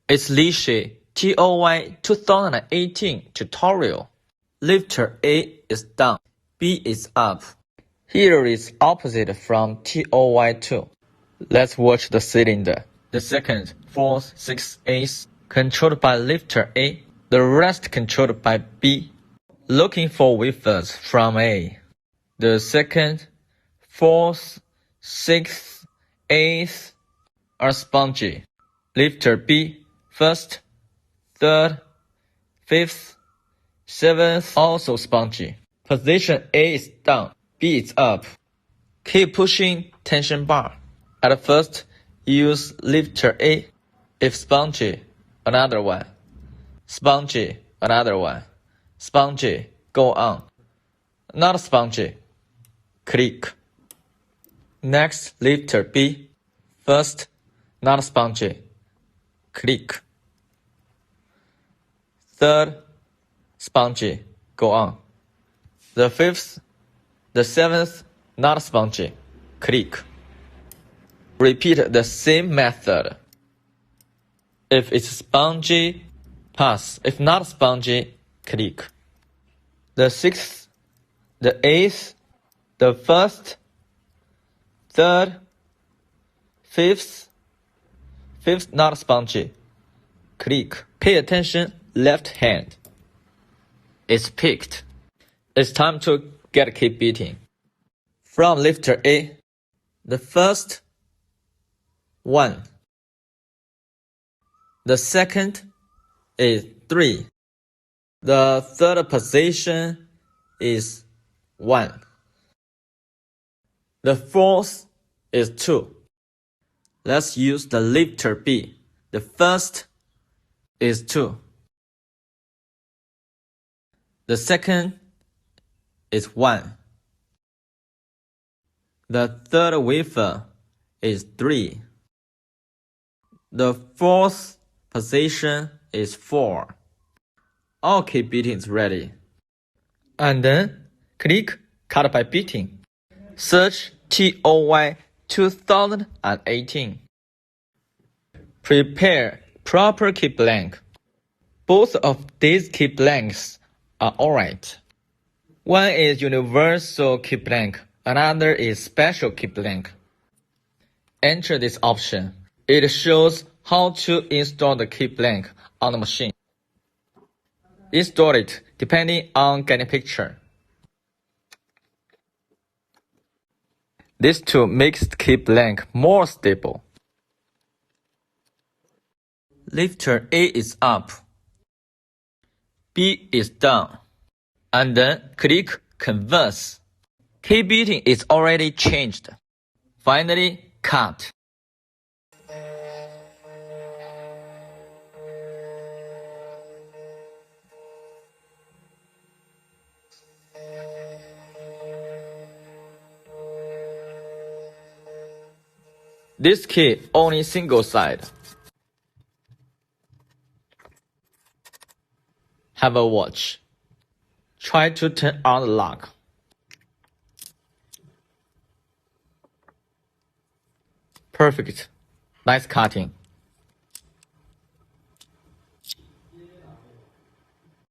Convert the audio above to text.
It's Lishi TOY2018 tutorial. Lifter A is down, B is up. Here is opposite from TOY2. Let's watch the cylinder. The second, fourth, sixth, eighth controlled by lifter A. The rest controlled by B. Looking for wafers from A. The second, fourth, sixth, eighth are spongy. Lifter B, first, third, fifth, seventh also spongy. Position A is down, B is up. Keep pushing tension bar. At first, use lifter A. If spongy, another one. Spongy, another one. Spongy, go on. Not spongy, click. Next, lifter B. First, not spongy, click. Third, spongy, go on. The fifth, the seventh, not spongy, click. Repeat the same method. If it's spongy, pass. If not spongy, click. The sixth, the eighth, the first, third, fifth not spongy, click. Pay attention, left hand. It's picked. It's time to keep beating. From lifter A, the first one. The second is 3. The third position is 1. The fourth is 2. Let's use the lifter B. The first is 2. The second is 1. The third wafer is 3. The fourth position is 4. All keep beating is ready. And then click cut by beating. Search TOY2018. Prepare proper key blank. Both of these key blanks are alright. One is universal key blank, another is special key blank. Enter this option. It shows how to install the key blank on the machine. Install it depending on getting picture. This tool makes the key blank more stable. Lifter A is up, B is down, and then click Converse. Key beating is already changed. Finally, cut. This key only single side. Have a watch. Try to turn on the lock. Perfect. Nice cutting.